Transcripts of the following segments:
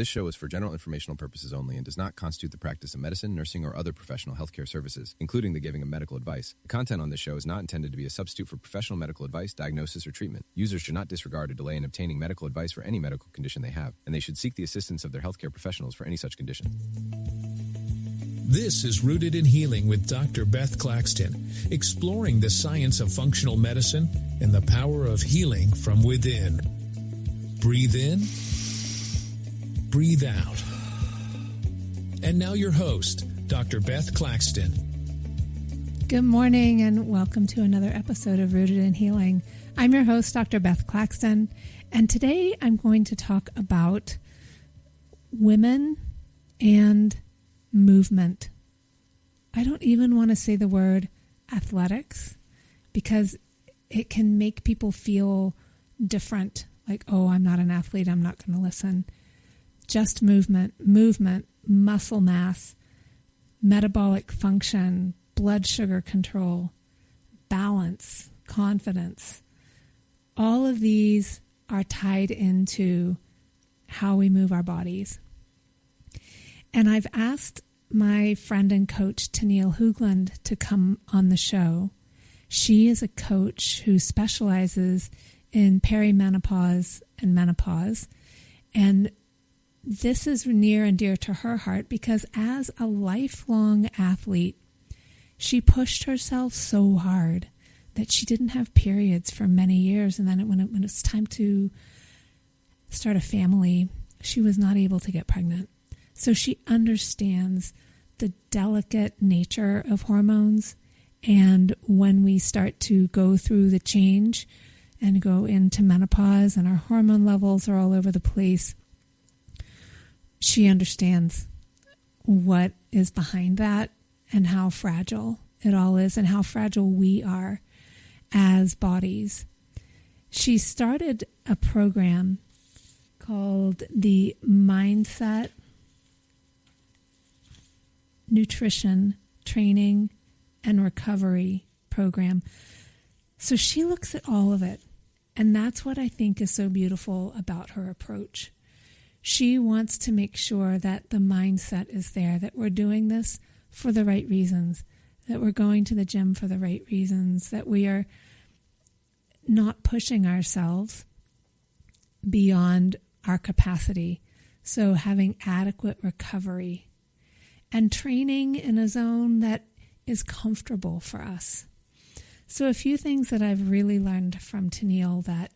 This show is for general informational purposes only and does not constitute the practice of medicine, nursing, or other professional healthcare services, including the giving of medical advice. The content on this show is not intended to be a substitute for professional medical advice, diagnosis, or treatment. Users should not disregard or delay in obtaining medical advice for any medical condition they have, and they should seek the assistance of their healthcare professionals for any such condition. This is Rooted in Healing with Dr. Beth Claxton, exploring the science of functional medicine and the power of healing from within. Breathe in, breathe out. And now your host, Dr. Beth Claxton. Good morning and welcome to another episode of Rooted in Healing. I'm your host, Dr. Beth Claxton, and today I'm going to talk about women and movement. I don't even want to say the word athletics because it can make people feel different. Like, oh, I'm not an athlete, I'm not going to listen. Just movement, muscle mass, metabolic function, blood sugar control, balance, confidence. All of these are tied into how we move our bodies. And I've asked my friend and coach, Tenille Hoogland, to come on the show. She is a coach who specializes in perimenopause and menopause. And this is near and dear to her heart because as a lifelong athlete, she pushed herself so hard that she didn't have periods for many years. And then when it was time to start a family, she was not able to get pregnant. So she understands the delicate nature of hormones. And when we start to go through the change and go into menopause and our hormone levels are all over the place, she understands what is behind that and how fragile it all is and how fragile we are as bodies. She started a program called the Mindset Nutrition Training and Recovery Program. So she looks at all of it. And that's what I think is so beautiful about her approach. She wants to make sure that the mindset is there, that we're doing this for the right reasons, that we're going to the gym for the right reasons, that we are not pushing ourselves beyond our capacity. So having adequate recovery and training in a zone that is comfortable for us. So a few things that I've really learned from Tenille that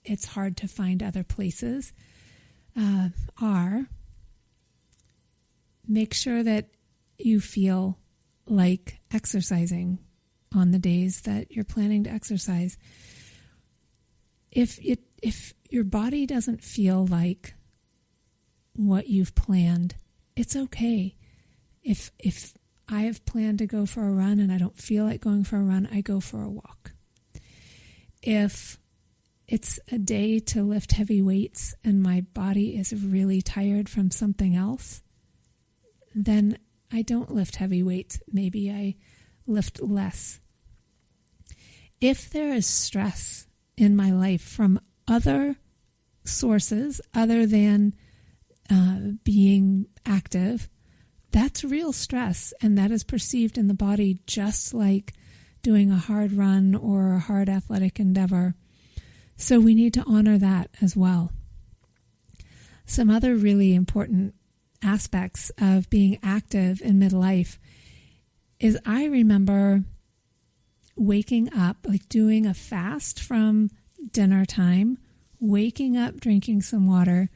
it's hard to find other places are make sure that you feel like exercising on the days that you're planning to exercise. If your body doesn't feel like what you've planned, it's okay. If I have planned to go for a run and I don't feel like going for a run, I go for a walk. If it's a day to lift heavy weights and my body is really tired from something else, then I don't lift heavy weights. Maybe I lift less. If there is stress in my life from other sources other than being active, that's real stress, and that is perceived in the body just like doing a hard run or a hard athletic endeavor. So we need to honor that as well. Some other really important aspects of being active in midlife is I remember waking up, like doing a fast from dinner time, waking up, drinking some water,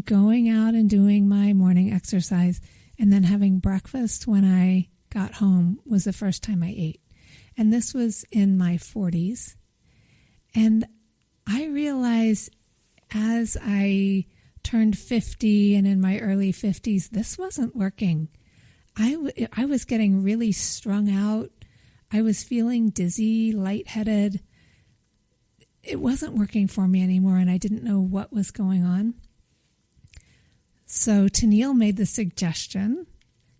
going out and doing my morning exercise, and then having breakfast when I got home was the first time I ate. And this was in my 40s. And I realized as I turned 50 and in my early 50s, this wasn't working. I was getting really strung out. I was feeling dizzy, lightheaded. It wasn't working for me anymore, and I didn't know what was going on. So Tenille made the suggestion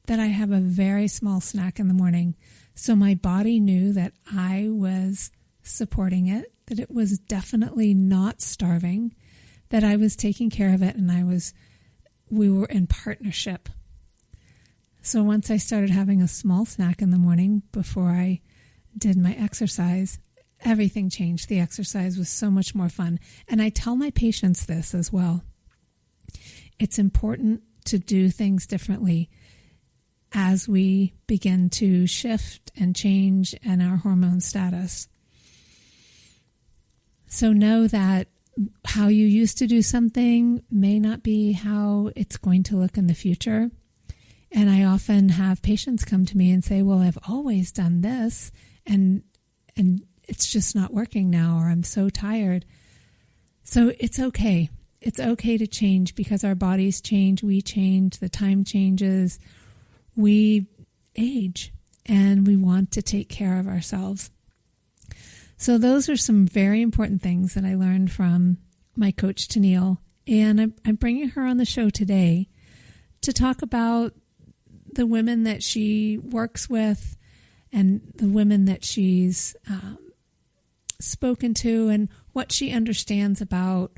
that I have a very small snack in the morning. So my body knew that I was supporting it, that it was definitely not starving, that I was taking care of it, and I was we were in partnership. So once I started having a small snack in the morning before I did my exercise, everything changed. The exercise was so much more fun. And I tell my patients this as well. It's important to do things differently as we begin to shift and change in our hormone status. So know that how you used to do something may not be how it's going to look in the future. And I often have patients come to me and say, well, I've always done this and it's just not working now, or I'm so tired. So it's okay. It's okay to change because our bodies change, we change, the time changes, we age, and we want to take care of ourselves. So those are some very important things that I learned from my coach, Tenille, and I'm bringing her on the show today to talk about the women that she works with and the women that she's spoken to and what she understands about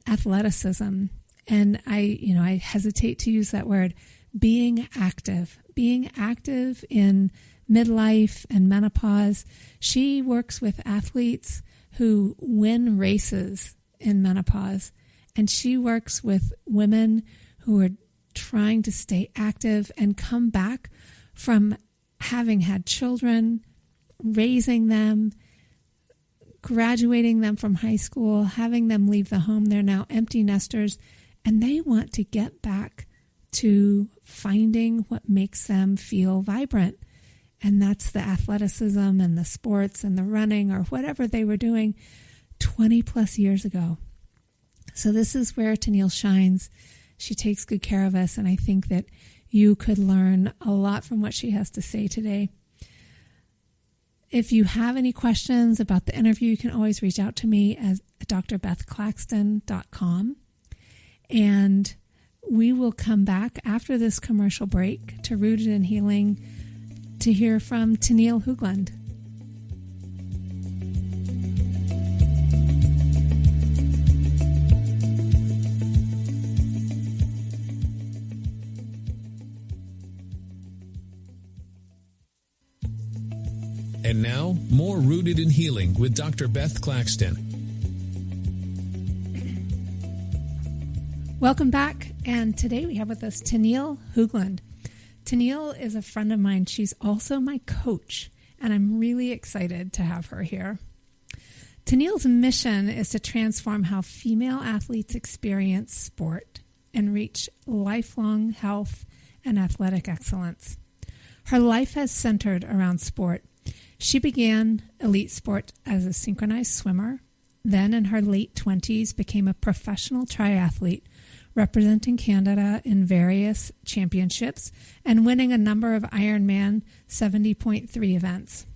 athleticism. And I hesitate to use that word, being active in midlife and menopause. She works with athletes who win races in menopause, and she works with women who are trying to stay active and come back from having had children, raising them, graduating them from high school, having them leave the home. They're now empty nesters, and they want to get back to finding what makes them feel vibrant. And that's the athleticism and the sports and the running or whatever they were doing 20 plus years ago. So this is where Tenille shines. She takes good care of us, and I think that you could learn a lot from what she has to say today. If you have any questions about the interview, you can always reach out to me at drbethclaxton.com. And we will come back after this commercial break to Rooted in Healing to hear from Tenille Hoogland. And now, more Rooted in Healing with Dr. Beth Claxton. Welcome back. And today we have with us Tenille Hoogland. Tenille is a friend of mine. She's also my coach, and I'm really excited to have her here. Tenille's mission is to transform how female athletes experience sport and reach lifelong health and athletic excellence. Her life has centered around sport. She began elite sport as a synchronized swimmer, then in her late 20s became a professional triathlete, representing Canada in various championships and winning a number of Ironman 70.3 events.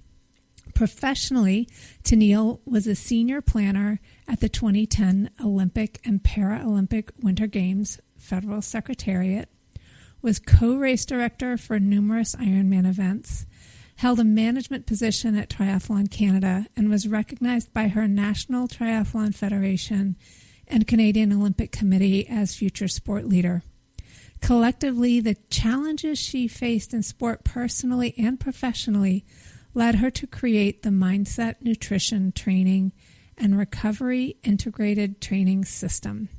Professionally, Tenille was a senior planner at the 2010 Olympic and Paralympic Winter Games Federal Secretariat, was co-race director for numerous Ironman events, held a management position at Triathlon Canada, and was recognized by her National Triathlon Federation and Canadian Olympic Committee as future sport leader. Collectively, the challenges she faced in sport personally and professionally led her to create the Mindset, Nutrition, Training, and Recovery Integrated Training System.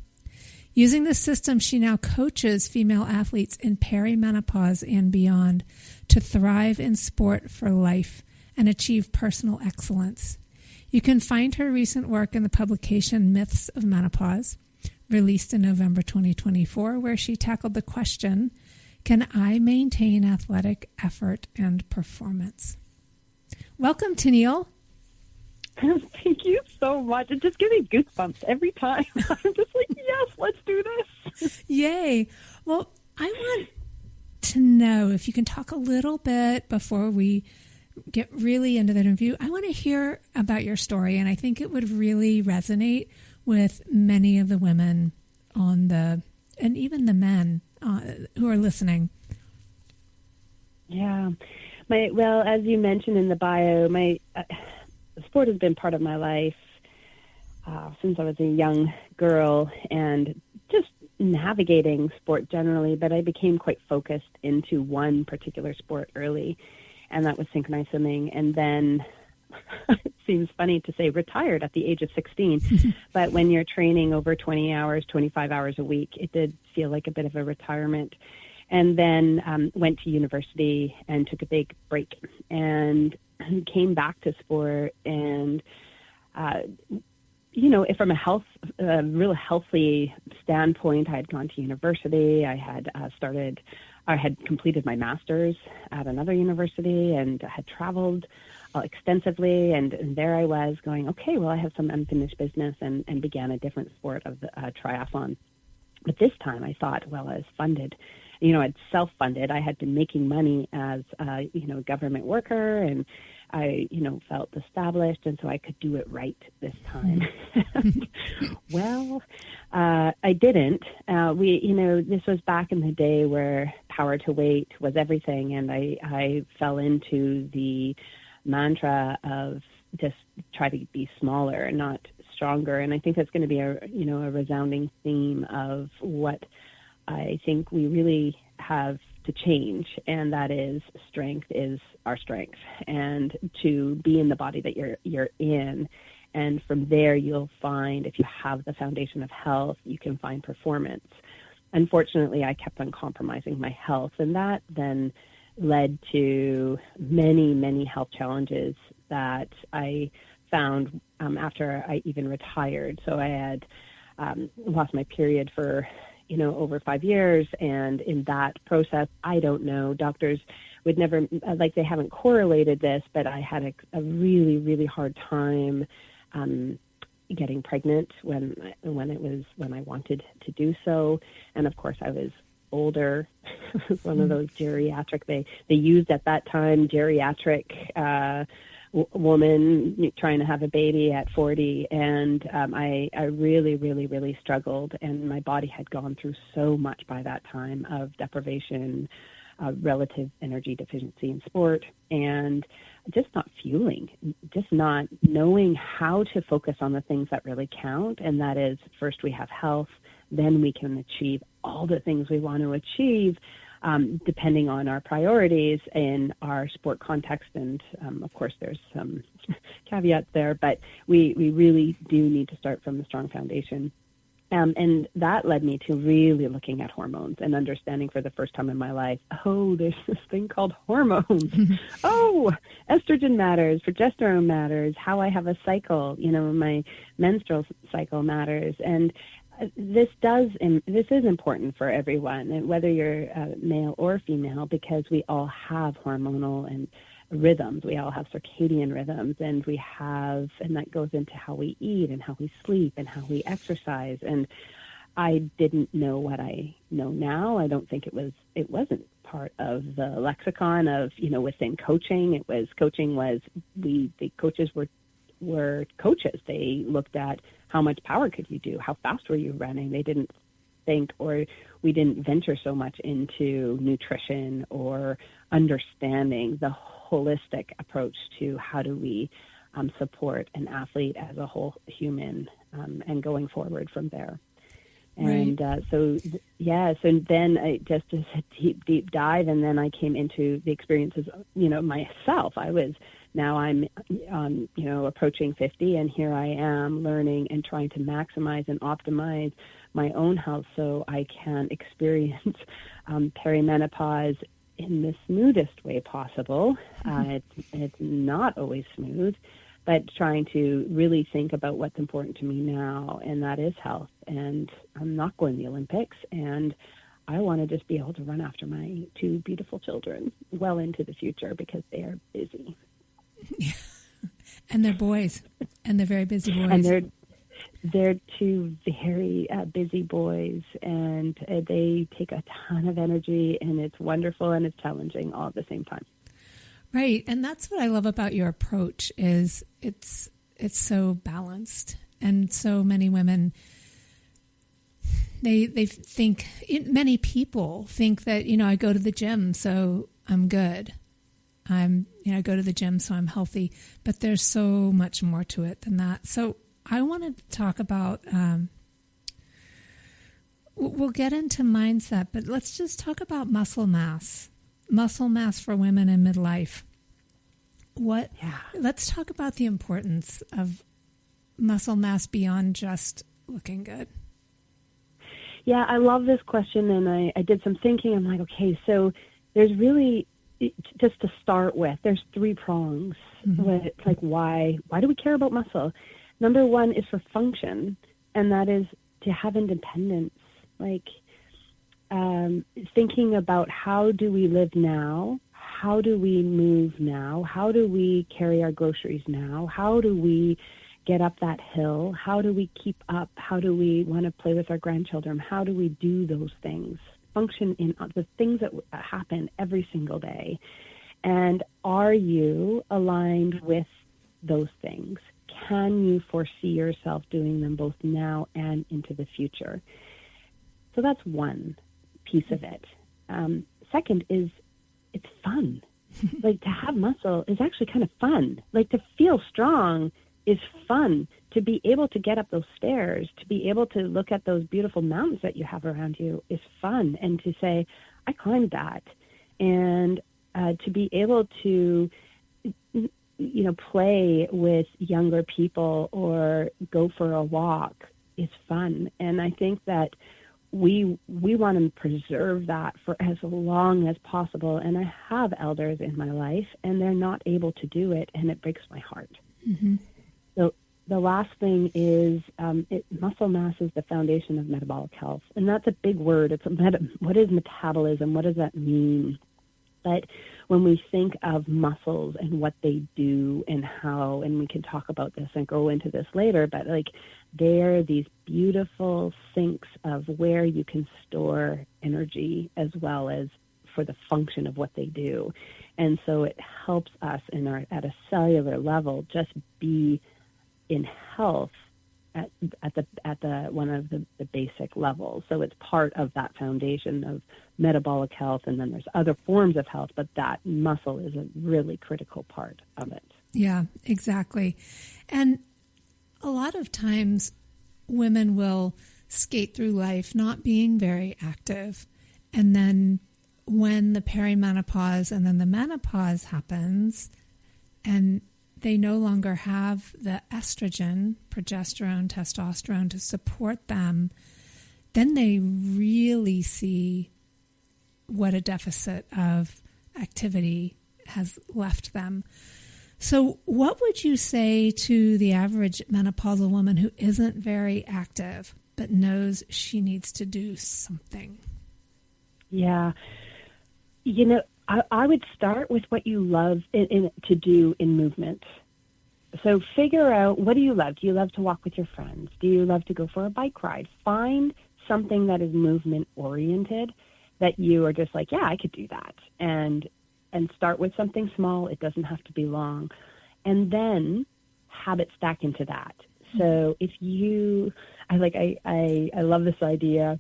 Using this system, she now coaches female athletes in perimenopause and beyond to thrive in sport for life and achieve personal excellence. You can find her recent work in the publication Myths of Menopause, released in November 2024, where she tackled the question, can I maintain athletic effort and performance? Welcome, Tenille. Thank you so much. It just gives me goosebumps every time. I'm just like, yes, let's do this. Yay. Well, I want to know if you can talk a little bit before we get really into the interview. I want to hear about your story, and I think it would really resonate with many of the women and even the men who are listening. Yeah. Well, as you mentioned in the bio, sport has been part of my life since I was a young girl, and just navigating sport generally, but I became quite focused into one particular sport early, and that was synchronized swimming. And then it seems funny to say retired at the age of 16, but when you're training over 20 hours, 25 hours a week, it did feel like a bit of a retirement. And then went to university and took a big break and came back to sport. And, from a real healthy standpoint, I had gone to university. I had completed my master's at another university and had traveled extensively. And there I was going, okay, well, I have some unfinished business, and began a different sport of triathlon. But this time I thought, well, I was funded. I'd self-funded. I had been making money as a government worker, and I, felt established, and so I could do it right this time. Well, I didn't. This was back in the day where power to weight was everything, and I fell into the mantra of just try to be smaller and not stronger. And I think that's going to be a resounding theme of what I think we really have to change, and that is strength is our strength, and to be in the body that you're in. And from there, you'll find, if you have the foundation of health, you can find performance. Unfortunately, I kept on compromising my health, and that then led to many, many health challenges that I found after I even retired. So I had lost my period for over 5 years. And in that process, I don't know, doctors would never, they haven't correlated this, but I had a really, really hard time getting pregnant when I wanted to do so. And of course I was older. It was one of those geriatric, they used at that time geriatric woman trying to have a baby at 40, and I really, really, really struggled, and my body had gone through so much by that time of deprivation, relative energy deficiency in sport, and just not fueling, just not knowing how to focus on the things that really count, and that is, first we have health, then we can achieve all the things we want to achieve, depending on our priorities in our sport context. And of course, there's some caveats there, but we really do need to start from a strong foundation. And that led me to really looking at hormones and understanding for the first time in my life, oh, there's this thing called hormones. Oh, estrogen matters, progesterone matters, how I have a cycle, my menstrual cycle matters. And this is important for everyone, and whether you're male or female, because we all have hormonal and rhythms. We all have circadian rhythms, and that goes into how we eat and how we sleep and how we exercise. And I didn't know what I know now. I don't think it wasn't part of the lexicon of, within coaching. The coaches were coaches. They looked at how much power could you do? How fast were you running? They didn't think, or we didn't venture so much into nutrition or understanding the holistic approach to how do we support an athlete as a whole human, and going forward from there. And right. So then I just a deep dive, and then I came into the experiences, myself. I'm approaching 50, and here I am learning and trying to maximize and optimize my own health so I can experience perimenopause in the smoothest way possible. It's not always smooth, but trying to really think about what's important to me now, and that is health. And I'm not going to the Olympics, and I want to just be able to run after my two beautiful children well into the future because they are busy. And they're boys, and they're very busy boys. And they're two very busy boys, and they take a ton of energy, and it's wonderful and it's challenging all at the same time. Right, and that's what I love about your approach is it's so balanced, and so many women they think, many people think that I go to the gym so I'm good. I go to the gym so I'm healthy, but there's so much more to it than that. So I wanted to talk about we'll get into mindset, but let's just talk about muscle mass for women in midlife. Let's talk about the importance of muscle mass beyond just looking good. Yeah, I love this question, and I did some thinking. I'm like, okay, so there's really, just to start with, there's 3 prongs. Mm-hmm. It's like, why do we care about muscle? Number 1 is for function, and that is to have independence. Like, thinking about how do we live now? How do we move now? How do we carry our groceries now? How do we get up that hill? How do we keep up? How do we want to play with our grandchildren? How do we do those things? Function in the things that happen every single day. And are you aligned with those things? Can you foresee yourself doing them both now and into the future? So that's one piece of it. Second is it's fun. Like, to have muscle is actually kind of fun. Like, to feel strong is fun. To be able to get up those stairs, to be able to look at those beautiful mountains that you have around you is fun. And to say, I climbed that. And to be able to, play with younger people or go for a walk is fun. And I think that we want to preserve that for as long as possible. And I have elders in my life, and they're not able to do it, and it breaks my heart. Mm-hmm. So the last thing is muscle mass is the foundation of metabolic health. And that's a big word. What is metabolism? What does that mean? But when we think of muscles and what they do and how, and we can talk about this and go into this later, but like, they're these beautiful sinks of where you can store energy as well as for the function of what they do. And so it helps us at a cellular level just be in health at the one of the basic levels. So it's part of that foundation of metabolic health, and then there's other forms of health, but that muscle is a really critical part of it. Yeah, exactly. And a lot of times women will skate through life not being very active, and then when the perimenopause and then the menopause happens and they no longer have the estrogen, progesterone, testosterone to support them, then they really see what a deficit of activity has left them. So what would you say to the average menopausal woman who isn't very active but knows she needs to do something? Yeah. I would start with what you love to do in movement. So figure out, what do you love? Do you love to walk with your friends? Do you love to go for a bike ride? Find something that is movement oriented that you are just like, yeah, I could do that. And start with something small. It doesn't have to be long. And then habit stack into that. So if you, I love this idea.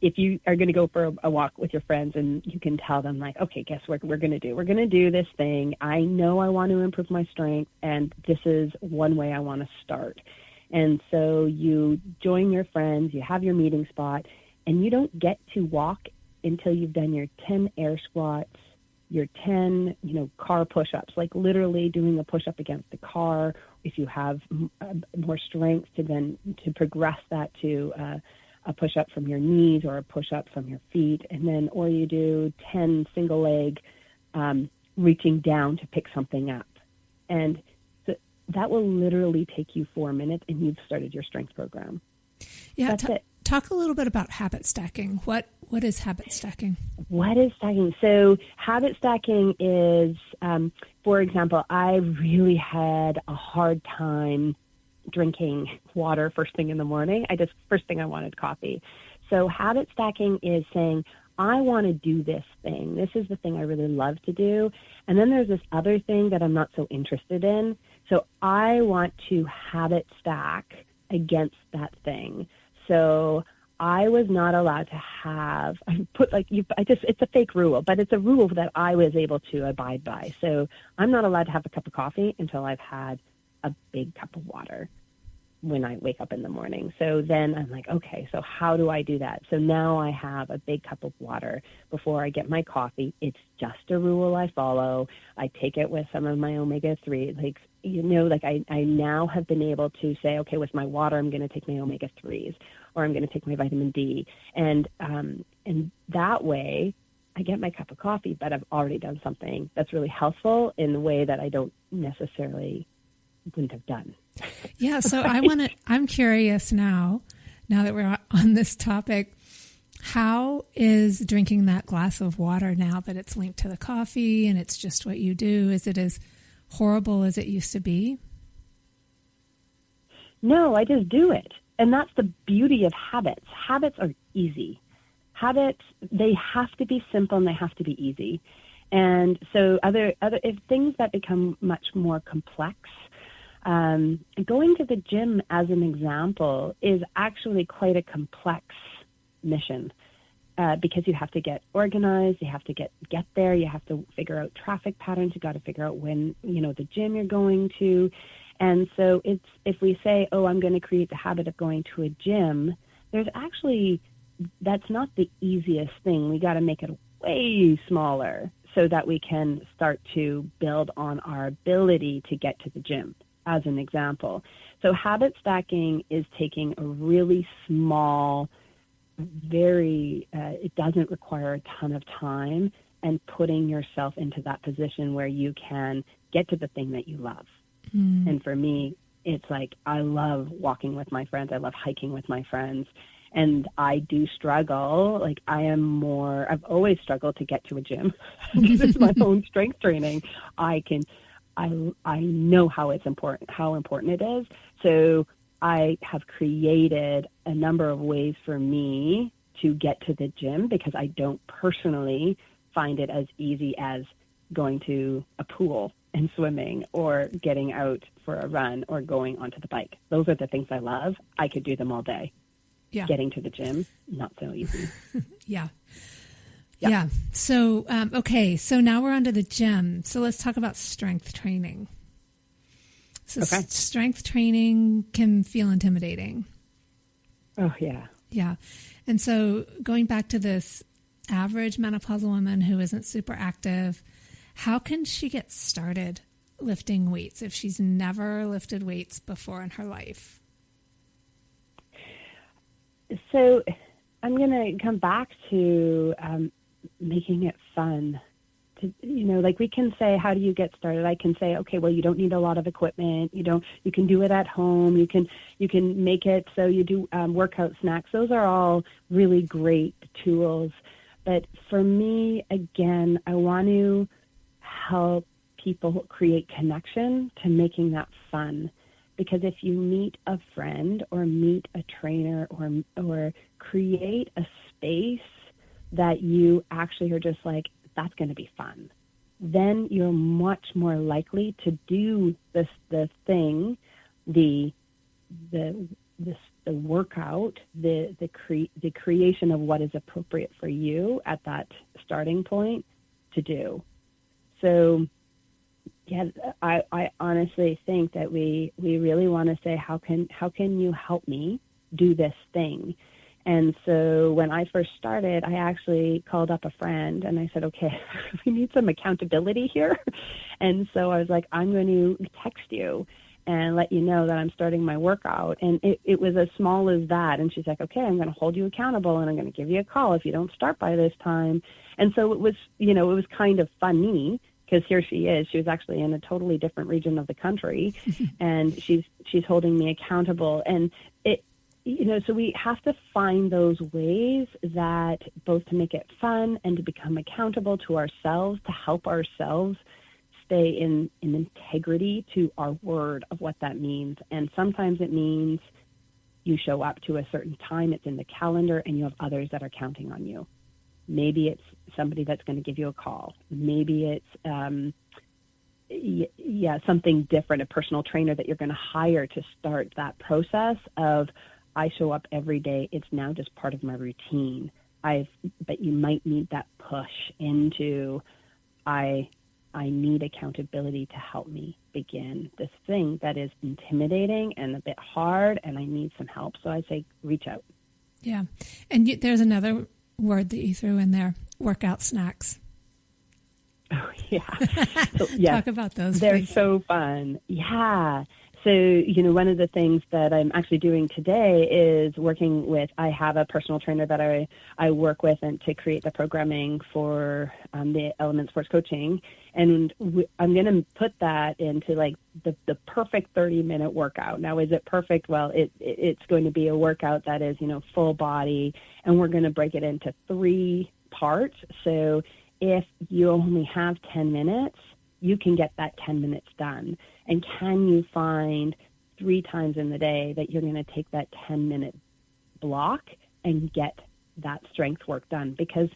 If you are going to go for a walk with your friends and you can tell them, like, okay, guess what we're going to do? We're going to do this thing. I know I want to improve my strength, and this is one way I want to start. And so you join your friends, you have your meeting spot, and you don't get to walk until you've done your 10 air squats, your 10, car push-ups, like literally doing a push-up against the car. If you have more strength to progress that to a push-up from your knees or a push-up from your feet, and then, or you do 10 single leg reaching down to pick something up. And that will literally take you 4 minutes, and you've started your strength program. Yeah, that's it. Talk a little bit about habit stacking. What is habit stacking? What is stacking? So habit stacking is, for example, I really had a hard time drinking water first thing in the morning. First thing I wanted coffee. So habit stacking is saying, I want to do this thing. This is the thing I really love to do. And then there's this other thing that I'm not so interested in. So I want to habit stack against that thing. So I was not allowed to have, it's a fake rule, but it's a rule that I was able to abide by. So I'm not allowed to have a cup of coffee until I've had a big cup of water. when I wake up in the morning. So then I'm like, okay, so how do I do that? So now I have a big cup of water before I get my coffee. It's just a rule I follow. I take it with some of my omega-3. Like, you know, like I now have been able to say, okay, with my water, I'm going to take my omega-3s, or I'm going to take my vitamin D. And that way I get my cup of coffee, but I've already done something that's really helpful in the way that I don't necessarily wouldn't have done. Yeah. So I'm curious now that we're on this topic, how is drinking that glass of water, now that it's linked to the coffee and it's just what you do, is it as horrible as it used to be? No, I just do it. And that's the beauty of habits. Habits are easy. Habits, they have to be simple and they have to be easy. And so if things that become much more complex, going to the gym, as an example, is actually quite a complex mission, because you have to get organized, you have to get there, you have to figure out traffic patterns, you got to figure out when, you know, the gym you're going to. And so if we say, oh, I'm going to create the habit of going to a gym, that's not the easiest thing. We got to make it way smaller so that we can start to build on our ability to get to the gym, as an example. So habit stacking is taking a really small, it doesn't require a ton of time, and putting yourself into that position where you can get to the thing that you love. Mm. And for me, it's like, I love walking with my friends. I love hiking with my friends. And I do struggle. Like, I've always struggled to get to a gym. This is my own strength training. I know how important it is. So I have created a number of ways for me to get to the gym, because I don't personally find it as easy as going to a pool and swimming, or getting out for a run, or going onto the bike. Those are the things I love. I could do them all day. Yeah. Getting to the gym, not so easy. Yeah. Yeah. So, okay. So now we're onto the gym. So let's talk about strength training. So strength training can feel intimidating. Oh, yeah. Yeah. And so going back to this average menopausal woman who isn't super active, how can she get started lifting weights if she's never lifted weights before in her life? So I'm going to come back to making it fun. Like, we can say, how do you get started? I can say, okay, well, you don't need a lot of equipment. You can do it at home. You can make it so you do workout snacks. Those are all really great tools. But for me, again, I want to help people create connection to making that fun. Because if you meet a friend or meet a trainer or create a space that you actually are just like, that's going to be fun, then you're much more likely to do the workout, the creation of what is appropriate for you at that starting point to do. So, yeah, I honestly think that we really want to say, how can you help me do this thing? And so when I first started, I actually called up a friend and I said, okay, we need some accountability here. And so I was like, I'm going to text you and let you know that I'm starting my workout. And it was as small as that. And she's like, okay, I'm going to hold you accountable and I'm going to give you a call if you don't start by this time. And so it was kind of funny, because here she is. She was actually in a totally different region of the country, and she's holding me accountable. And so we have to find those ways that both to make it fun and to become accountable to ourselves, to help ourselves stay in integrity to our word of what that means. And sometimes it means you show up to a certain time, it's in the calendar, and you have others that are counting on you. Maybe it's somebody that's going to give you a call. Maybe it's, something different, a personal trainer that you're going to hire to start that process of, I show up every day. It's now just part of my routine. But you might need that push into, I need accountability to help me, begin this thing that is intimidating and a bit hard, and I need some help. So I say, reach out. Yeah. And there's another word that you threw in there, workout snacks. Oh, yeah. So, yeah. Talk about those. They're please. so fun. Yeah. So, one of the things that I'm actually doing today is working with, I have a personal trainer that I work with and to create the programming for the Element Sports Coaching. And I'm going to put that into like the perfect 30-minute workout. Now, is it perfect? Well, it's going to be a workout that is, full body, and we're going to break it into 3 parts. So if you only have 10 minutes, you can get that 10 minutes done. And can you find 3 times in the day that you're going to take that 10-minute block and get that strength work done? Because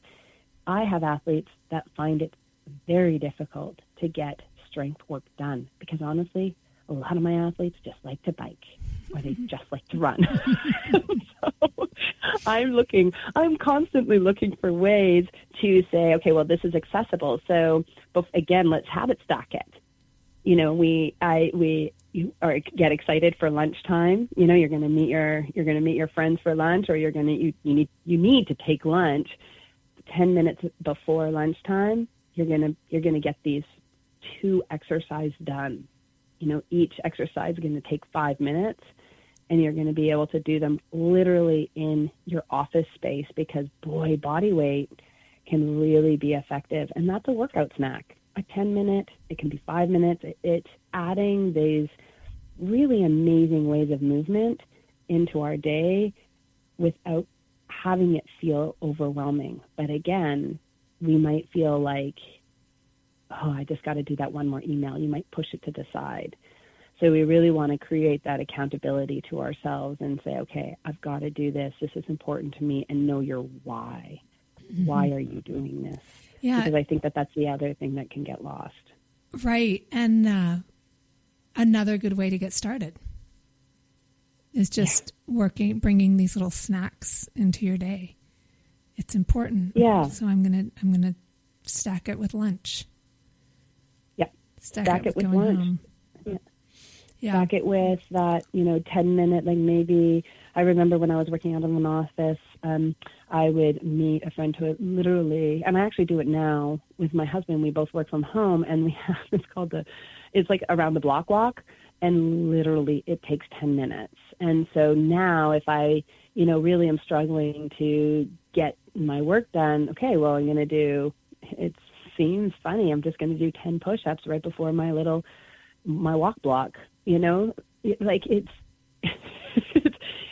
I have athletes that find it very difficult to get strength work done, because honestly, a lot of my athletes just like to bike or they just like to run. So I'm constantly looking for ways to say, okay, well, this is accessible. So again, let's habit stack it. We get excited for lunchtime. You're going to meet your friends for lunch, or you need to take lunch 10 minutes before lunchtime. You're going to get these 2 exercises done. Each exercise is going to take 5 minutes, and you're going to be able to do them literally in your office space, because boy, body weight can really be effective. And that's a workout snack. A 10-minute, it can be 5 minutes. It's adding these really amazing ways of movement into our day without having it feel overwhelming. But again, we might feel like, oh, I just got to do that one more email. You might push it to the side. So we really want to create that accountability to ourselves and say, okay, I've got to do this. This is important to me, and know your why. Mm-hmm. Why are you doing this? Yeah. Because I think that's the other thing that can get lost. Right. And another good way to get started is just bringing these little snacks into your day. It's important. Yeah. So I'm gonna stack it with lunch. Yeah. Stack it with lunch. Home. Yeah. Yeah. Stack it with that, 10-minute, like maybe I remember when I was working out of an office, I would meet a friend who literally, and I actually do it now with my husband. We both work from home, and we have, it's like around the block walk, and literally it takes 10 minutes. And so now if I, really am struggling to get my work done, okay, well, I'm going to do, it seems funny, I'm just going to do 10 push-ups right before my walk block, like it's,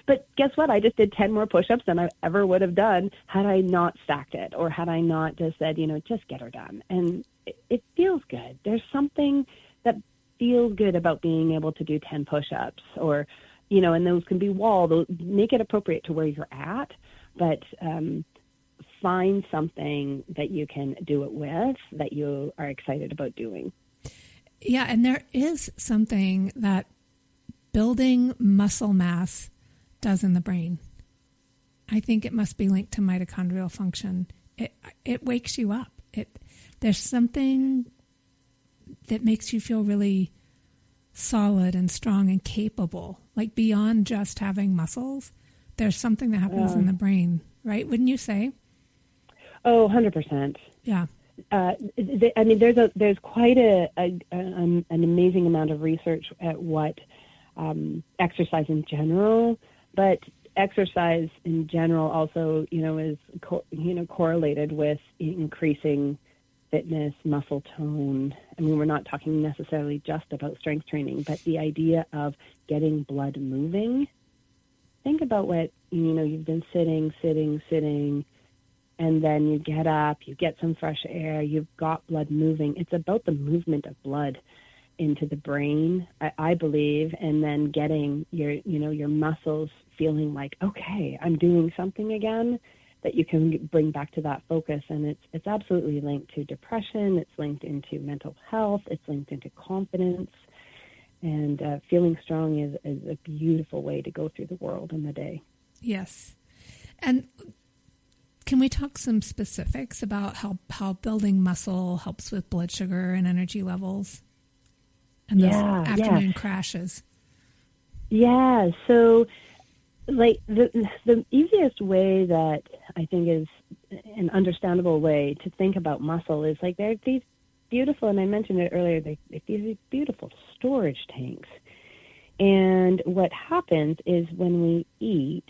but guess what? I just did 10 more push-ups than I ever would have done had I not stacked it, or had I not just said, just get her done. And it feels good. There's something that feels good about being able to do 10 push-ups, or, and those can be make it appropriate to where you're at, but find something that you can do it with that you are excited about doing. Yeah, and there is something that building muscle mass does in the brain. I think it must be linked to mitochondrial function. It wakes you up. There's something that makes you feel really solid and strong and capable, like beyond just having muscles. There's something that happens in the brain, right? Wouldn't you say? Oh, 100%. Yeah. There's quite an amazing amount of research at what exercise in general, but exercise in general also, is correlated with increasing fitness, muscle tone. I mean, we're not talking necessarily just about strength training, but the idea of getting blood moving. Think about what, you've been sitting, and then you get up, you get some fresh air, you've got blood moving. It's about the movement of blood into the brain, I believe, and then getting your muscles feeling like, okay, I'm doing something again, that you can bring back to that focus. And it's absolutely linked to depression. It's linked into mental health. It's linked into confidence. And feeling strong is a beautiful way to go through the world in the day. Yes. And can we talk some specifics about how building muscle helps with blood sugar and energy levels? and those afternoon crashes. Yeah. So, like the easiest way that I think is an understandable way to think about muscle is like there's these beautiful, and I mentioned it earlier, these beautiful storage tanks. And what happens is when we eat,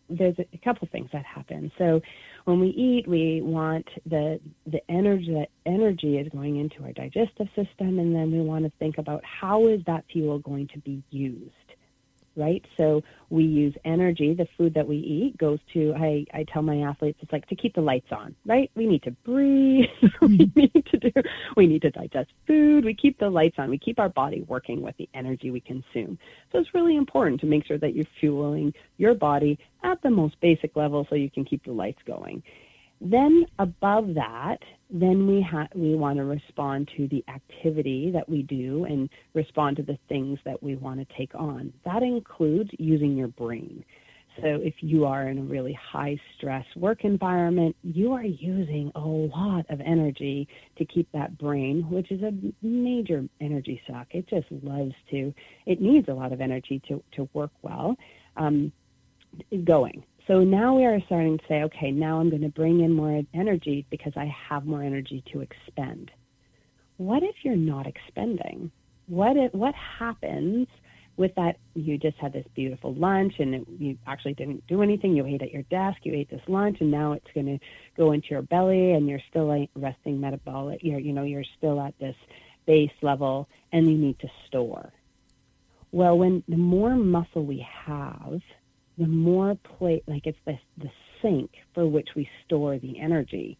there's a couple things that happen. So when we eat, we want the energy. That energy is going into our digestive system, and then we want to think about how is that fuel going to be used, right? So we use energy. The food that we eat goes to, I tell my athletes, it's like to keep the lights on, right? We need to breathe. we need to digest food. We keep the lights on. We keep our body working with the energy we consume. So it's really important to make sure that you're fueling your body at the most basic level so you can keep the lights going. Then above that, then we want to respond to the activity that we do and respond to the things that we want to take on. That includes using your brain. So if you are in a really high stress work environment, you are using a lot of energy to keep that brain, which is a major energy suck. It just it needs a lot of energy to work well, going. So now we are starting to say, okay, now I'm going to bring in more energy because I have more energy to expend. What if you're not expending? What happens with that? You just had this beautiful lunch and you actually didn't do anything. You ate at your desk, you ate this lunch, and now it's going to go into your belly and you're still like resting metabolic, you're still at this base level and you need to store. Well, the more muscle we have, the more it's the sink for which we store the energy,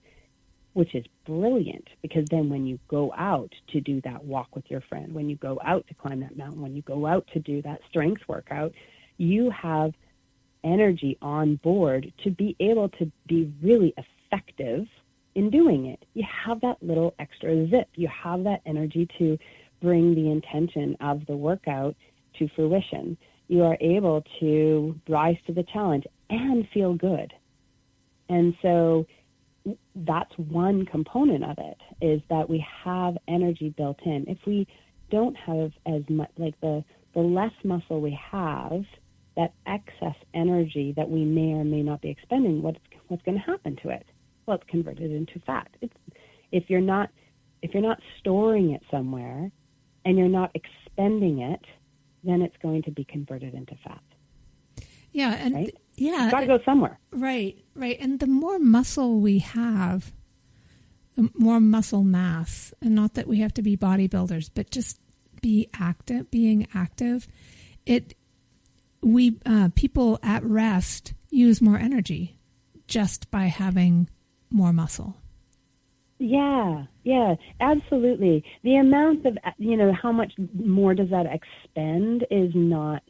which is brilliant because then when you go out to do that walk with your friend, when you go out to climb that mountain, when you go out to do that strength workout, you have energy on board to be able to be really effective in doing it. You have that little extra zip. You have that energy to bring the intention of the workout to fruition. You are able to rise to the challenge and feel good. And so that's one component of it, is that we have energy built in. If we don't have as much, like the less muscle we have, that excess energy that we may or may not be expending, what's going to happen to it? Well, it's converted into fat. If you're not storing it somewhere and you're not expending it, then it's going to be converted into fat. Yeah, and right? It's got to go somewhere. Right. And the more muscle we have, the more muscle mass, and not that we have to be bodybuilders, but just being active. People at rest use more energy just by having more muscle. Yeah, absolutely. The amount of, how much more does that expend is not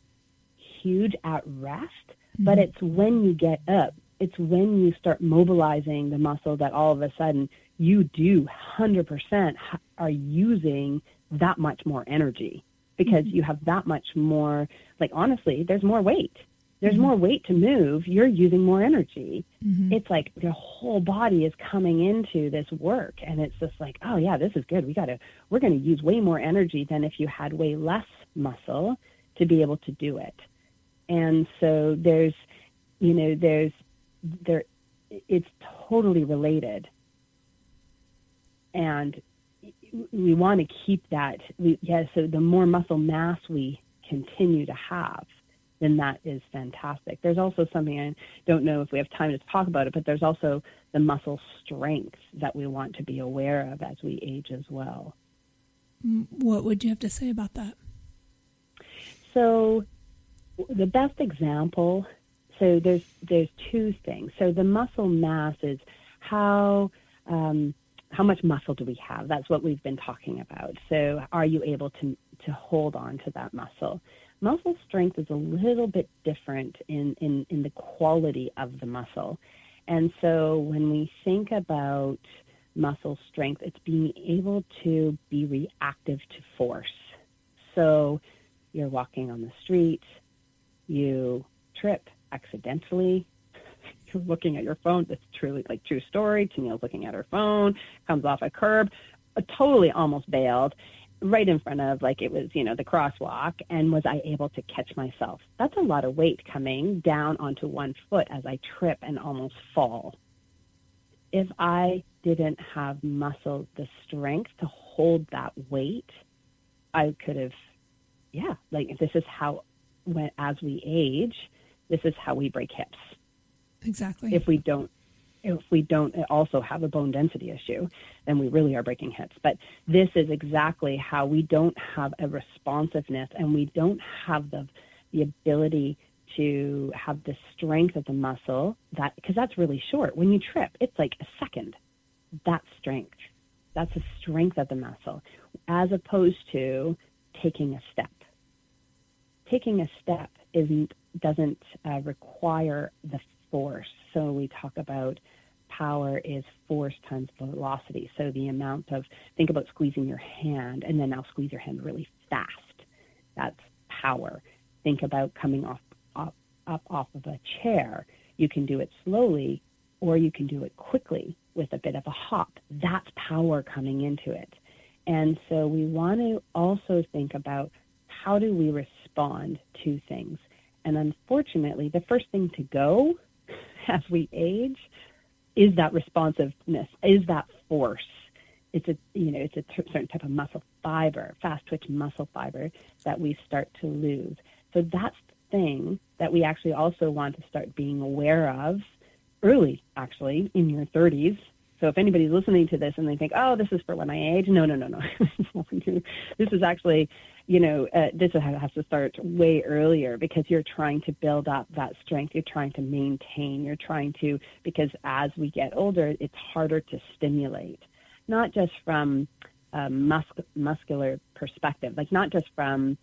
huge at rest, but it's when you get up, it's when you start mobilizing the muscle that all of a sudden you do 100% are using that much more energy because you have that much more, like honestly, there's more weight. There's more weight to move. You're using more energy. It's like your whole body is coming into this work, and it's just like, oh yeah, this is good. We're going to use way more energy than if you had way less muscle to be able to do it. And so it's totally related, and we want to keep that. So the more muscle mass we continue to have, then that is fantastic. There's also something, I don't know if we have time to talk about it, but there's also the muscle strength that we want to be aware of as we age as well. What would you have to say about that? So the best example, so there's two things. So the muscle mass is how much muscle do we have? That's what we've been talking about. So are you able to hold on to that muscle? Muscle strength is a little bit different in the quality of the muscle. And so when we think about muscle strength, it's being able to be reactive to force. So you're walking on the street, you trip accidentally, you're looking at your phone. That's truly true story. Tenille's looking at her phone, comes off a curb, totally almost bailed. right in front of, like, it was, the crosswalk, and was I able to catch myself? That's a lot of weight coming down onto one foot as I trip and almost fall. If I didn't have the strength to hold that weight, I could have, this is how, as we age, this is how we break hips. Exactly. If we don't also have a bone density issue, then we really are breaking hips. But this is exactly how we don't have a responsiveness, and we don't have the ability to have the strength of the muscle, because that's really short. When you trip, it's like a second. That's strength. That's the strength of the muscle, as opposed to taking a step. Taking a step doesn't require the force. So we talk about power is force times velocity. So the amount of, think about squeezing your hand, and then now squeeze your hand really fast. That's power. Think about coming up off of a chair. You can do it slowly, or you can do it quickly with a bit of a hop. That's power coming into it. And so we want to also think about, how do we respond to things? And unfortunately, the first thing to go as we age is that responsiveness, is that force. It's a certain type of muscle fiber, fast twitch muscle fiber, that we start to lose. So that's the thing that we actually also want to start being aware of early, actually, in your 30s. So if anybody's listening to this and they think, oh, this is for when I age, no. This is actually, this has to start way earlier, because you're trying to build up that strength. You're trying to maintain. Because as we get older, it's harder to stimulate, not just from a muscular perspective, like not just from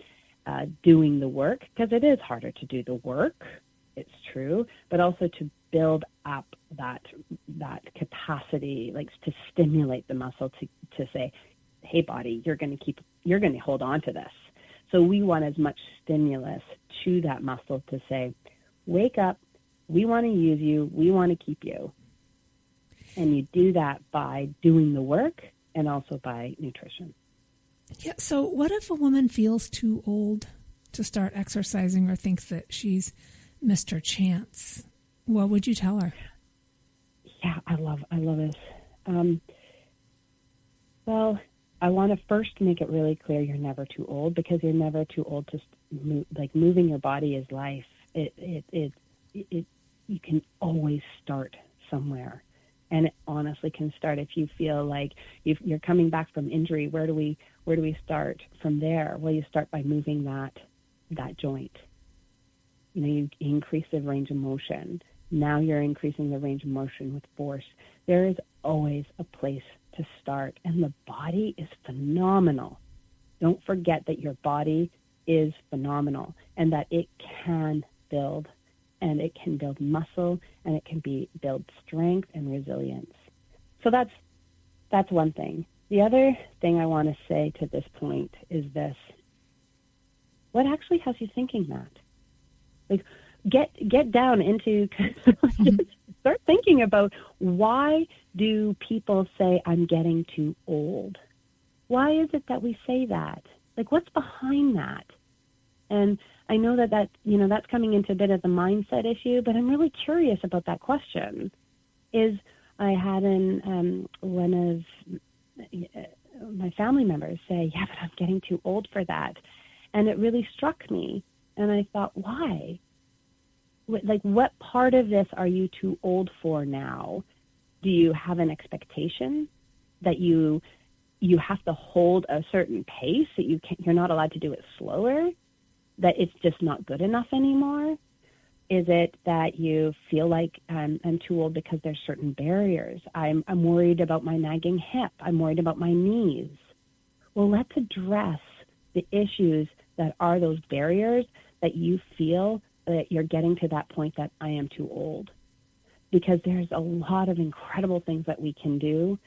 doing the work, because it is harder to do the work, it's true, but also to build up that capacity, like to stimulate the muscle to say, hey, body, you're going to hold on to this. So we want as much stimulus to that muscle to say, wake up, we want to use you, we want to keep you. And you do that by doing the work and also by nutrition. Yeah. So what if a woman feels too old to start exercising, or thinks that she's missed her chance? What would you tell her? Yeah, I love this. Well, I want to first make it really clear you're never too old, because you're never too old to move. Like, moving your body is life. You can always start somewhere, and it honestly can start if you feel like you're coming back from injury. Where do we start from there? Well, you start by moving that joint. You increase the range of motion. Now you're increasing the range of motion with force. There is always a place to start, and the body is phenomenal. Don't forget that your body is phenomenal, and that it can build, and it can build muscle, and it can build strength and resilience. So that's one thing. The other thing I want to say to this point is this: what actually has you thinking that? Like, get down into start thinking about, why do people say I'm getting too old? Why is it that we say that? Like, what's behind that? And I know that that's coming into a bit of the mindset issue, but I'm really curious about that question. I had one of my family members say, yeah, but I'm getting too old for that. And it really struck me. And I thought, why? Like, what part of this are you too old for now? Do you have an expectation that you have to hold a certain pace, that you're not allowed to do it slower, that it's just not good enough anymore? Is it that you feel like I'm too old because there's certain barriers? I'm worried about my nagging hip. I'm worried about my knees. Well, let's address the issues that are those barriers that you feel that you're getting to that point that I am too old. Because there's a lot of incredible things that we can do,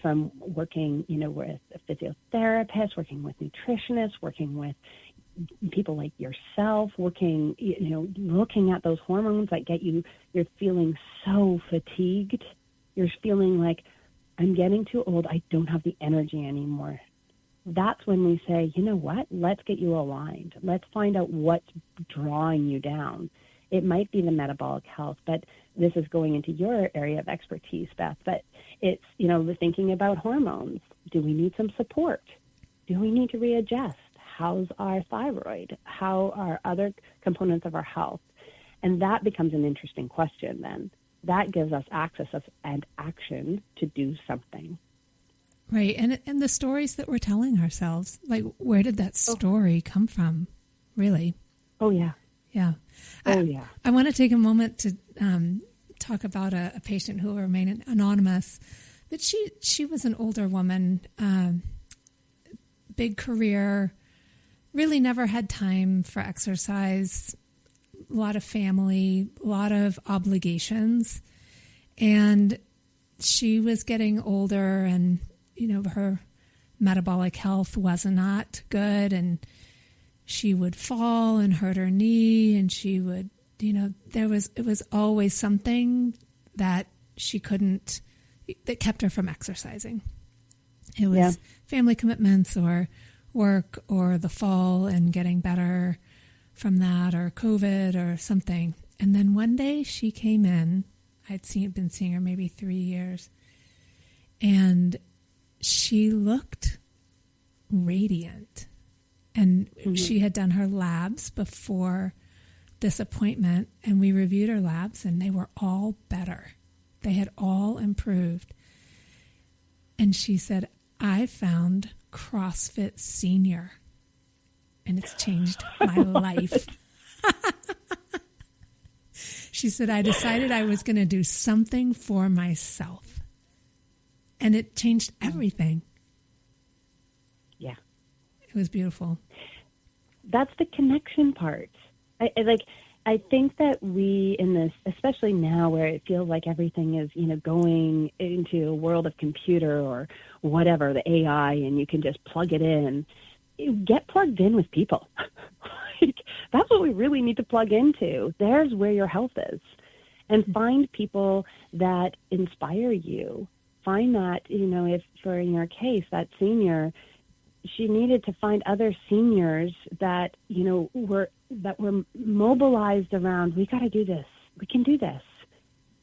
from working, with a physiotherapist, working with nutritionists, working with people like yourself, working, looking at those hormones that get you're feeling so fatigued. You're feeling like, I'm getting too old. I don't have the energy anymore. that's when we say, you know what, let's get you aligned. Let's find out what's drawing you down. It might be the metabolic health, but this is going into your area of expertise, Beth, but it's, we're thinking about hormones. Do we need some support? Do we need to readjust? How's our thyroid? How are other components of our health? And that becomes an interesting question then. That gives us access and action to do something. Right. And the stories that we're telling ourselves, like, where did that story come from, really? Oh, yeah. Yeah. Yeah. I want to take a moment to talk about a patient who will remain anonymous. But she was an older woman, big career, really never had time for exercise, a lot of family, a lot of obligations. And she was getting older and, her metabolic health was not good, and she would fall and hurt her knee, and she would, it was always something that she couldn't, that kept her from exercising. It was family commitments or work or the fall and getting better from that, or COVID or something. And then one day she came in. I'd been seeing her maybe 3 years, and she looked radiant. And she had done her labs before this appointment, and we reviewed her labs, and they were all better. They had all improved. And she said, I found CrossFit Senior, and it's changed my life. She said, I decided I was going to do something for myself, and it changed everything. Yeah. It was beautiful. That's the connection part. I think that we, in this, especially now where it feels like everything is, going into a world of computer or whatever, the AI, and you can just plug it in, get plugged in with people. That's what we really need to plug into. There's where your health is. And find people that inspire you. Find that, if for in your case, that senior, she needed to find other seniors that, were mobilized around, we got to do this. We can do this.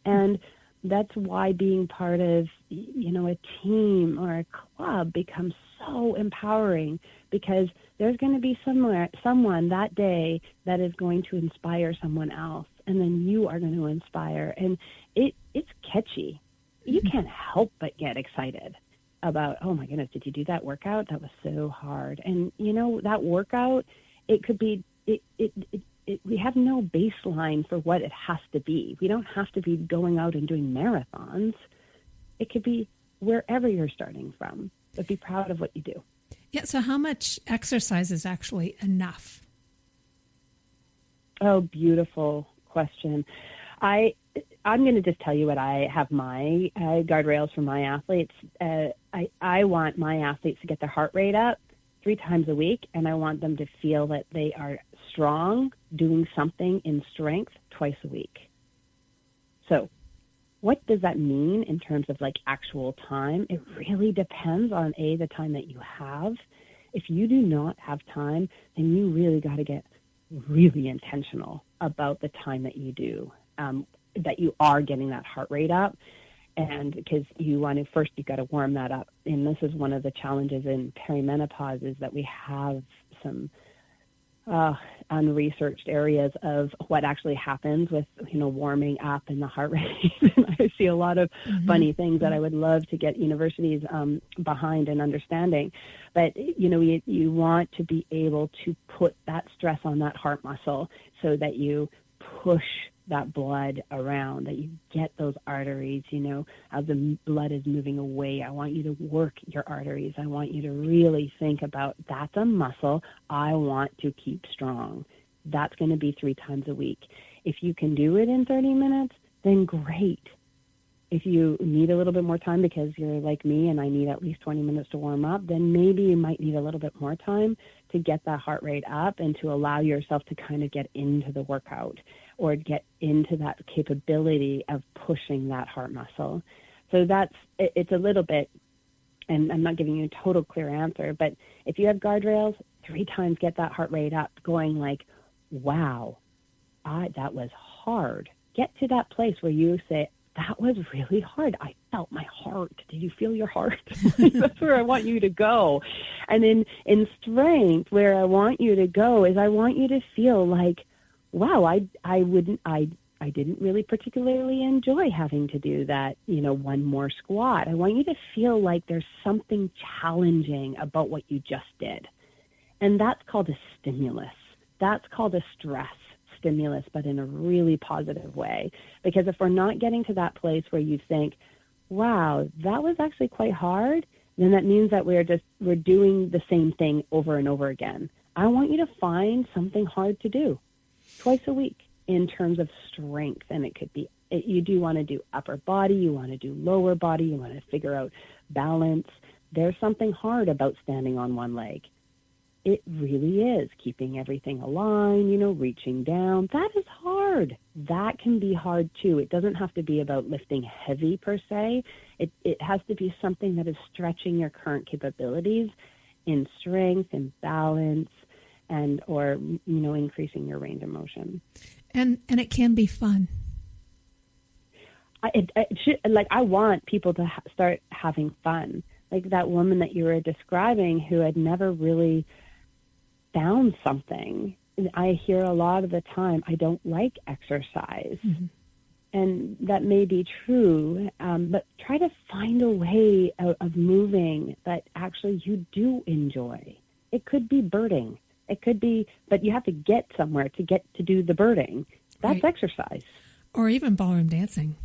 And that's why being part of, a team or a club becomes so empowering, because there's going to be someone that day that is going to inspire someone else. And then you are going to inspire. And it's catchy. You can't help but get excited about, oh my goodness, did you do that workout? That was so hard. And that workout, it could be, we have no baseline for what it has to be. We don't have to be going out and doing marathons. It could be wherever you're starting from, but be proud of what you do. Yeah. So how much exercise is actually enough? Oh, beautiful question. I'm going to just tell you what I have my guardrails for my athletes. I want my athletes to get their heart rate up 3 times a week, and I want them to feel that they are strong, doing something in strength twice a week. So what does that mean in terms of actual time? It really depends on the time that you have. If you do not have time, then you really got to get really intentional about the time that you do, that you are getting that heart rate up. And because you got to warm that up. And this is one of the challenges in perimenopause, is that we have some unresearched areas of what actually happens with, warming up and the heart rate. And I see a lot of funny things that I would love to get universities behind and understanding. But, you want to be able to put that stress on that heart muscle so that you push that blood around, that you get those arteries, as the blood is moving away. I want you to work your arteries. I want you to really think about, that's a muscle I want to keep strong. That's going to be 3 times a week. If you can do it in 30 minutes, then great. If you need a little bit more time because you're like me and I need at least 20 minutes to warm up, then maybe you might need a little bit more time to get that heart rate up and to allow yourself to kind of get into the workout or get into that capability of pushing that heart muscle. So it's a little bit and I'm not giving you a total clear answer, but if you have guardrails, 3 times get that heart rate up, going like, wow, that was hard. Get to that place where you say, that was really hard. I felt my heart. Did you feel your heart? That's where I want you to go. And in strength, where I want you to go is I want you to feel like, wow, I didn't really particularly enjoy having to do that, one more squat. I want you to feel like there's something challenging about what you just did. And that's called a stimulus. That's called a stress stimulus, but in a really positive way. Because if we're not getting to that place where you think, wow, that was actually quite hard, then that means that we're doing the same thing over and over again. I want you to find something hard to do twice a week in terms of strength. And it could be, you do want to do upper body, you want to do lower body, you want to figure out balance. There's something hard about standing on one leg. It really is. Keeping everything aligned, reaching down. That is hard. That can be hard too. It doesn't have to be about lifting heavy per se. It has to be something that is stretching your current capabilities in strength and balance or increasing your range of motion. And it can be fun. I want people to start having fun. Like that woman that you were describing who had never really found something. I hear a lot of the time, I don't like exercise. Mm-hmm. And that may be true, but try to find a way of moving that actually you do enjoy. It could be birding. It could be, but you have to get somewhere to get to do the birding. That's right. Exercise. Or even ballroom dancing.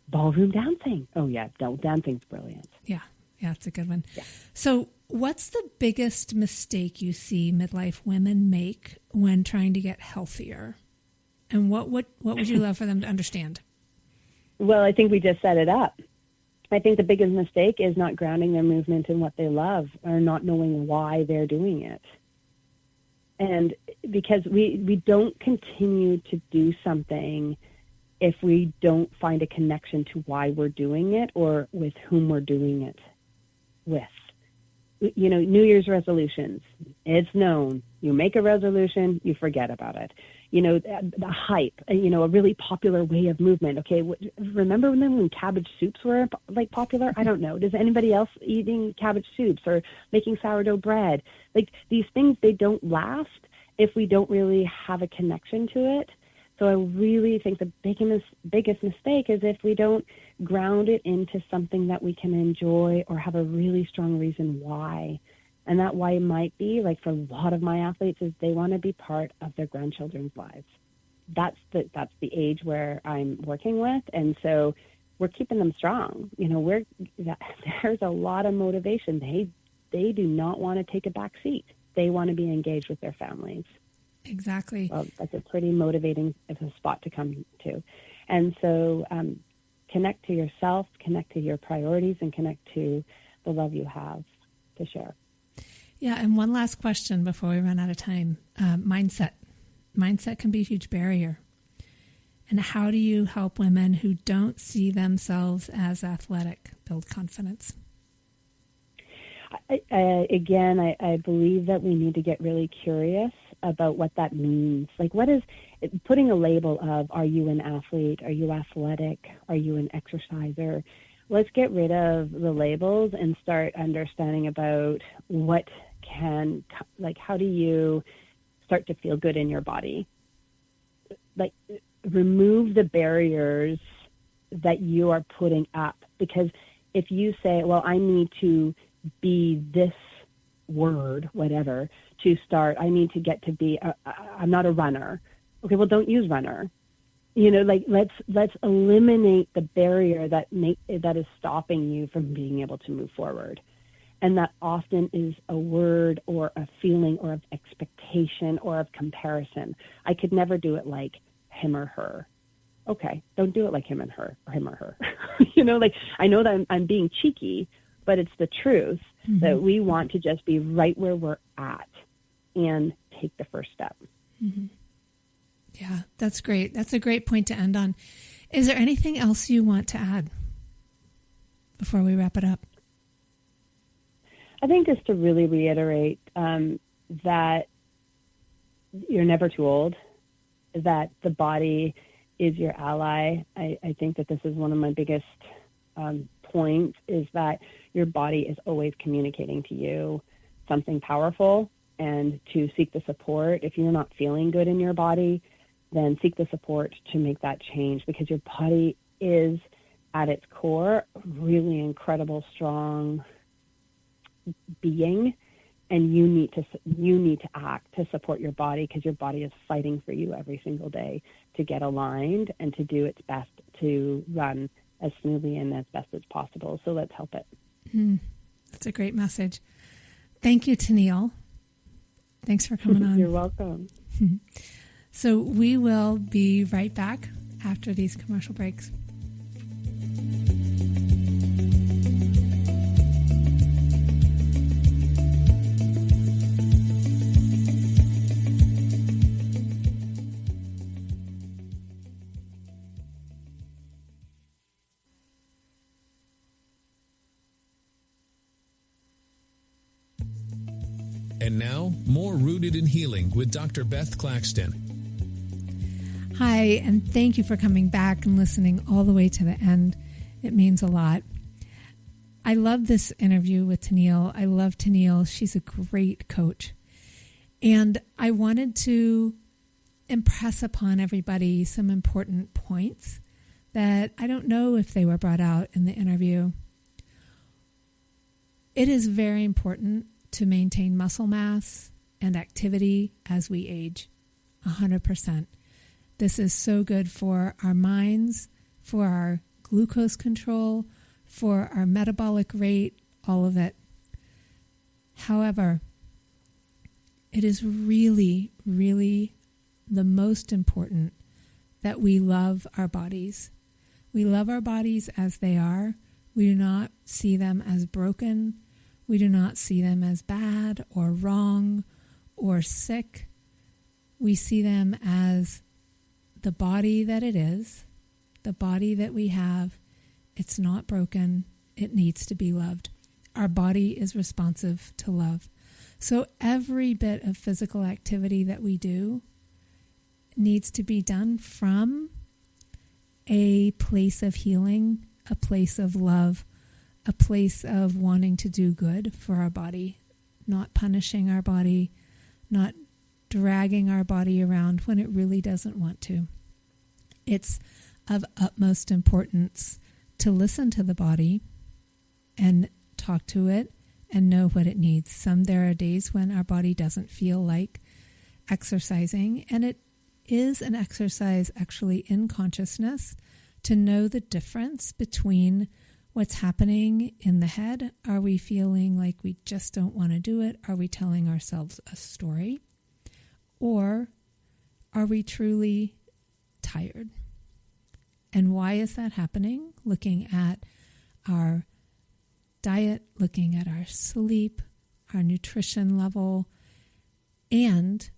Ballroom dancing. Oh, yeah. Dancing's brilliant. Yeah, it's a good one. Yeah. So what's the biggest mistake you see midlife women make when trying to get healthier? And what would you love for them to understand? Well, I think we just set it up. I think the biggest mistake is not grounding their movement in what they love or not knowing why they're doing it. And because we don't continue to do something if we don't find a connection to why we're doing it or with whom we're doing it with. New Year's resolutions, it's known. You make a resolution, you forget about it. The hype, a really popular way of movement. Okay, remember when cabbage soups were like popular? I don't know. Does anybody else eating cabbage soups or making sourdough bread? Like these things, they don't last if we don't really have a connection to it. So I really think the biggest mistake is if we don't ground it into something that we can enjoy or have a really strong reason why. And that why might be, like for a lot of my athletes, is they want to be part of their grandchildren's lives. That's the age where I'm working with. And so we're keeping them strong. There's a lot of motivation. They do not want to take a back seat. They want to be engaged with their families. Exactly. Well, that's a pretty motivating spot to come to. And so connect to yourself, connect to your priorities, and connect to the love you have to share. Yeah, and one last question before we run out of time. Mindset. Mindset can be a huge barrier. And how do you help women who don't see themselves as athletic build confidence? I believe that we need to get really curious about what that means. Like, what is putting a label of, are you an athlete? Are you athletic? Are you an exerciser? Let's get rid of the labels and start understanding about how do you start to feel good in your body? Like, remove the barriers that you are putting up. Because if you say, well, I need to be this word, whatever, to start, I need to get to be, I'm not a runner. Okay, well, don't use runner. Let's eliminate the barrier that is stopping you from being able to move forward. And that often is a word or a feeling or of expectation or of comparison. I could never do it like him or her. Okay, don't do it like him and her or him or her. I know that I'm being cheeky, but it's the truth that we want to just be right where we're at and take the first step. Mm-hmm. Yeah, that's great. That's a great point to end on. Is there anything else you want to add before we wrap it up? I think just to really reiterate that you're never too old, that the body is your ally. I think that this is one of my biggest points, is that your body is always communicating to you something powerful, and to seek the support. If you're not feeling good in your body, then seek the support to make that change, because your body is at its core a really incredible, strong being, and you need to act to support your body, because your body is fighting for you every single day to get aligned and to do its best to run as smoothly and as best as possible. So let's help it. That's a great message. Thank you, Tenille. Thanks for coming on. You're welcome. So we will be right back after these commercial breaks. And now, more Rooted in Healing with Dr. Beth Claxton. Hi, and thank you for coming back and listening all the way to the end. It means a lot. I love this interview with Tenille. I love Tenille. She's a great coach. And I wanted to impress upon everybody some important points that I don't know if they were brought out in the interview. It is very important to maintain muscle mass and activity as we age, 100%. This is so good for our minds, for our glucose control, for our metabolic rate, all of it. However, it is really, really the most important that we love our bodies. We love our bodies as they are. We do not see them as broken. We do not see them as bad or wrong or sick. We see them as the body that it is, the body that we have. It's not broken. It needs to be loved. Our body is responsive to love. So every bit of physical activity that we do needs to be done from a place of healing, a place of love, a place of wanting to do good for our body, not punishing our body, not dragging our body around when it really doesn't want to. It's of utmost importance to listen to the body and talk to it and know what it needs. There are days when our body doesn't feel like exercising, and it is an exercise actually in consciousness to know the difference between what's happening in the head. Are we feeling like we just don't want to do it? Are we telling ourselves a story? Or are we truly tired? And why is that happening? Looking at our diet, looking at our sleep, our nutrition level, and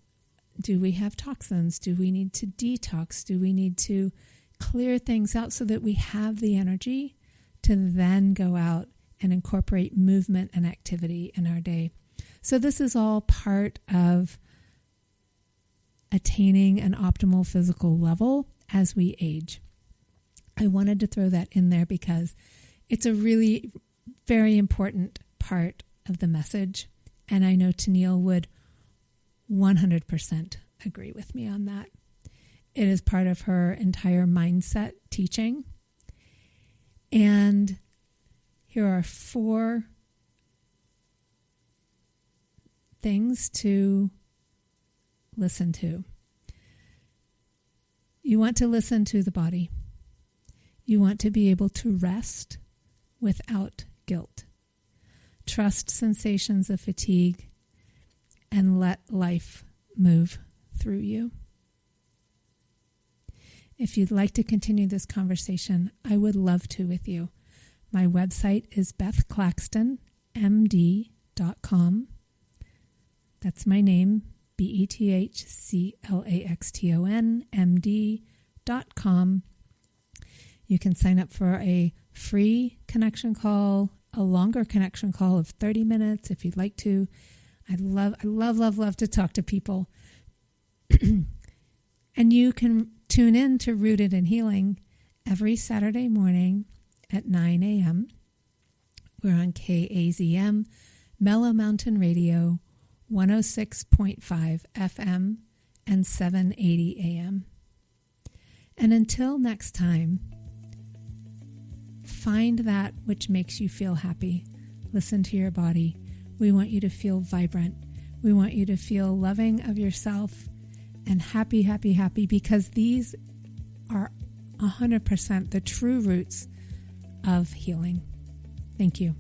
do we have toxins? Do we need to detox? Do we need to clear things out so that we have the energy to then go out and incorporate movement and activity in our day? So this is all part of attaining an optimal physical level as we age. I wanted to throw that in there because it's a really very important part of the message, and I know Tenille would 100% agree with me on that. It is part of her entire mindset teaching. And here are 4 things to listen to. You want to listen to the body. You want to be able to rest without guilt. Trust sensations of fatigue and let life move through you. If you'd like to continue this conversation, I would love to with you. My website is bethclaxtonmd.com. That's my name, BethClaxtonMD.com. You can sign up for a free connection call, a longer connection call of 30 minutes if you'd like to. I love to talk to people. And you can tune in to Rooted in Healing every Saturday morning at 9 a.m. We're on KAZM, Mellow Mountain Radio, 106.5 FM and 780 AM. And until next time, find that which makes you feel happy. Listen to your body. We want you to feel vibrant. We want you to feel loving of yourself and happy, happy, happy, because these are 100% the true roots of healing. Thank you.